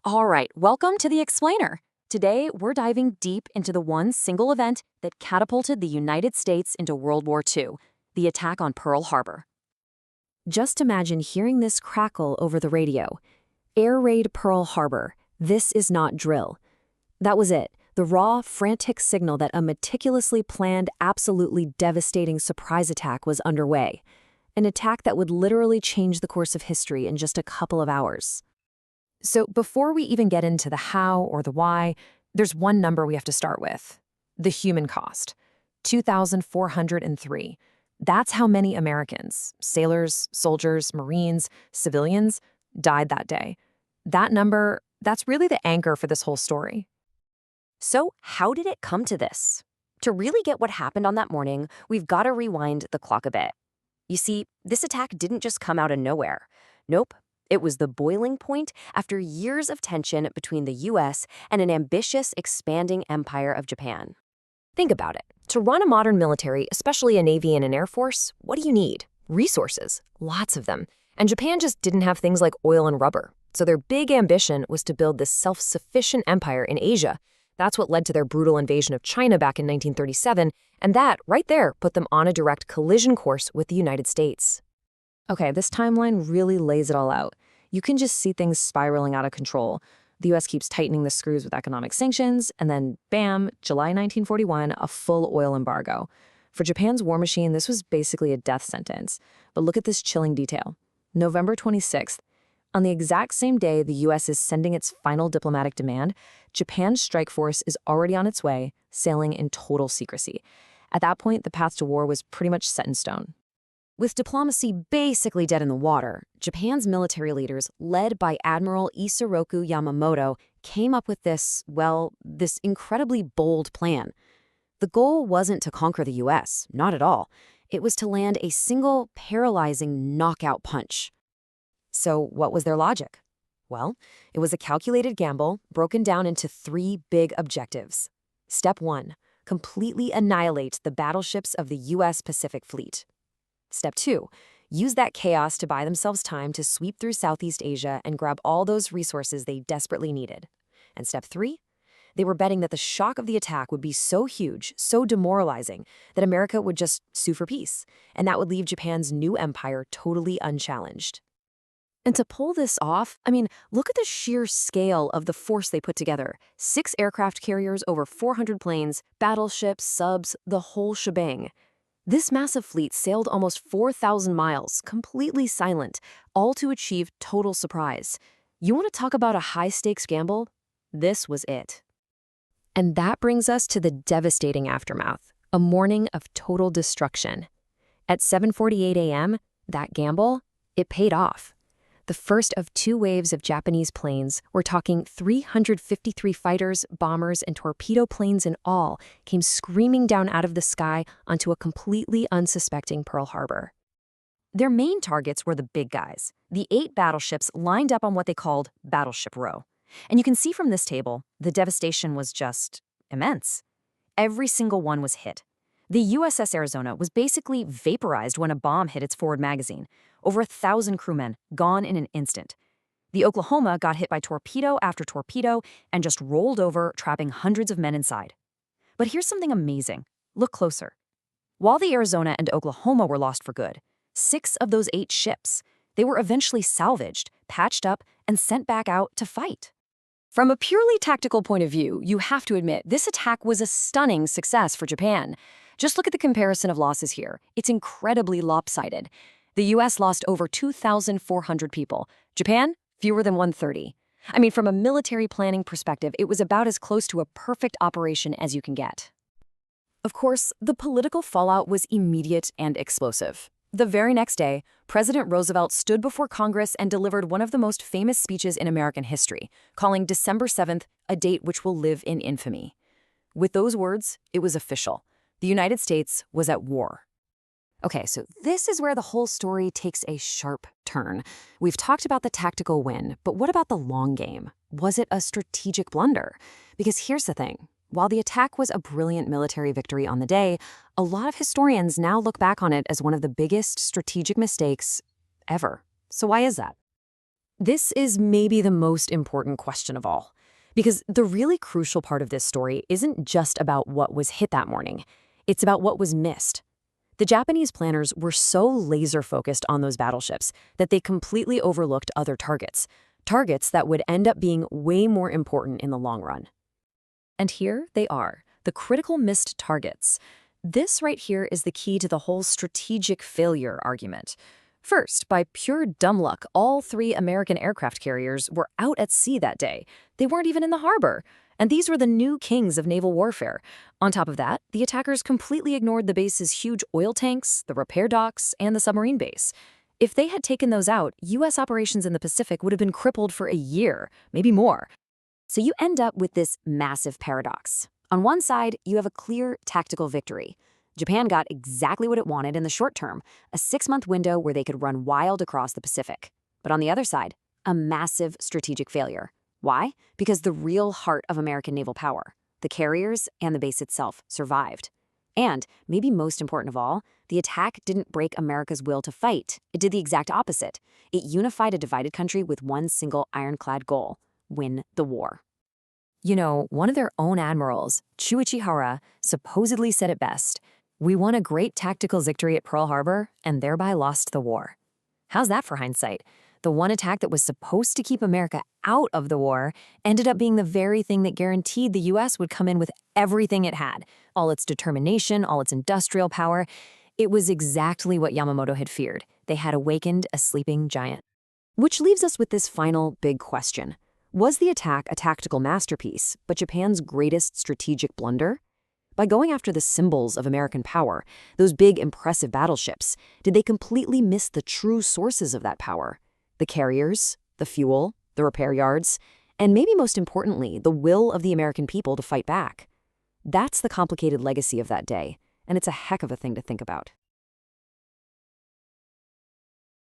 All right, welcome to the Explainer. Today, we're diving deep into the one single event that catapulted the United States into World War II, the attack on Pearl Harbor. Just imagine hearing this crackle over the radio. Air raid Pearl Harbor. This is not drill. That was it, the raw, frantic signal that a meticulously planned, absolutely devastating surprise attack was underway. An attack that would literally change the course of history in just a couple of hours. So before we even get into the how or the why, there's one number we have to start with. The human cost. 2,403. That's how many Americans, sailors, soldiers, Marines, civilians, died that day. That number, that's really the anchor for this whole story. So how did it come to this? To really get what happened on that morning, we've got to rewind the clock a bit. You see, this attack didn't just come out of nowhere. Nope. It was the boiling point after years of tension between the US and an ambitious, expanding empire of Japan. Think about it. To run a modern military, especially a navy and an air force, what do you need? Resources. Lots of them. And Japan just didn't have things like oil and rubber. So their big ambition was to build this self-sufficient empire in Asia. That's what led to their brutal invasion of China back in 1937, and that, right there, put them on a direct collision course with the United States. Okay, this timeline really lays it all out. You can just see things spiraling out of control. The US keeps tightening the screws with economic sanctions, and then, bam, July 1941, a full oil embargo. For Japan's war machine, this was basically a death sentence. But look at this chilling detail. November 26th, on the exact same day the US is sending its final diplomatic demand, Japan's strike force is already on its way, sailing in total secrecy. At that point, the path to war was pretty much set in stone. With diplomacy basically dead in the water, Japan's military leaders, led by Admiral Isoroku Yamamoto, came up with this incredibly bold plan. The goal wasn't to conquer the US, not at all. It was to land a single, paralyzing knockout punch. So what was their logic? Well, it was a calculated gamble broken down into three big objectives. Step 1, completely annihilate the battleships of the US Pacific Fleet. Step 2, use that chaos to buy themselves time to sweep through Southeast Asia and grab all those resources they desperately needed. And step 3, they were betting that the shock of the attack would be so huge, so demoralizing, that America would just sue for peace, and that would leave Japan's new empire totally unchallenged. And to pull this off, look at the sheer scale of the force they put together. 6 aircraft carriers, over 400 planes, battleships, subs, the whole shebang. This massive fleet sailed almost 4,000 miles, completely silent, all to achieve total surprise. You want to talk about a high-stakes gamble? This was it. And that brings us to the devastating aftermath, a morning of total destruction. At 7:48 a.m., that gamble, it paid off. The first of 2 waves of Japanese planes, we're talking 353 fighters, bombers, and torpedo planes in all, came screaming down out of the sky onto a completely unsuspecting Pearl Harbor. Their main targets were the big guys, the 8 battleships lined up on what they called Battleship Row. And you can see from this table, the devastation was just immense. Every single one was hit. The USS Arizona was basically vaporized when a bomb hit its forward magazine. Over 1,000 crewmen gone in an instant. The Oklahoma got hit by torpedo after torpedo and just rolled over, trapping hundreds of men inside. But here's something amazing. Look closer. While the Arizona and Oklahoma were lost for good, 6 of those 8 ships, they were eventually salvaged, patched up, and sent back out to fight. From a purely tactical point of view, you have to admit this attack was a stunning success for Japan. Just look at the comparison of losses here. It's incredibly lopsided. The US lost over 2,400 people. Japan, fewer than 130. From a military planning perspective, it was about as close to a perfect operation as you can get. Of course, the political fallout was immediate and explosive. The very next day, President Roosevelt stood before Congress and delivered one of the most famous speeches in American history, calling December 7th a date which will live in infamy. With those words, it was official. The United States was at war. Okay, so this is where the whole story takes a sharp turn. We've talked about the tactical win, but what about the long game? Was it a strategic blunder? Because here's the thing. While the attack was a brilliant military victory on the day, a lot of historians now look back on it as one of the biggest strategic mistakes ever. So why is that? This is maybe the most important question of all, because the really crucial part of this story isn't just about what was hit that morning. It's about what was missed. The Japanese planners were so laser-focused on those battleships that they completely overlooked other targets that would end up being way more important in the long run. And here they are, the critical missed targets. This right here is the key to the whole strategic failure argument. First, by pure dumb luck, all 3 American aircraft carriers were out at sea that day. They weren't even in the harbor. And these were the new kings of naval warfare. On top of that, the attackers completely ignored the base's huge oil tanks, the repair docks, and the submarine base. If they had taken those out, U.S. operations in the Pacific would have been crippled for a year, maybe more. So you end up with this massive paradox. On one side, you have a clear tactical victory. Japan got exactly what it wanted in the short term, a 6-month window where they could run wild across the Pacific. But on the other side, a massive strategic failure. Why? Because the real heart of American naval power, the carriers and the base itself, survived. And, maybe most important of all, the attack didn't break America's will to fight. It did the exact opposite. It unified a divided country with one single ironclad goal: win the war. You know, one of their own admirals, Chuichi Hara, supposedly said it best: "We won a great tactical victory at Pearl Harbor and thereby lost the war." How's that for hindsight? The one attack that was supposed to keep America out of the war ended up being the very thing that guaranteed the U.S. would come in with everything it had, all its determination, all its industrial power. It was exactly what Yamamoto had feared. They had awakened a sleeping giant. Which leaves us with this final big question. Was the attack a tactical masterpiece, but Japan's greatest strategic blunder? By going after the symbols of American power, those big, impressive battleships, did they completely miss the true sources of that power? The carriers, the fuel, the repair yards, and maybe most importantly, the will of the American people to fight back. That's the complicated legacy of that day, and it's a heck of a thing to think about.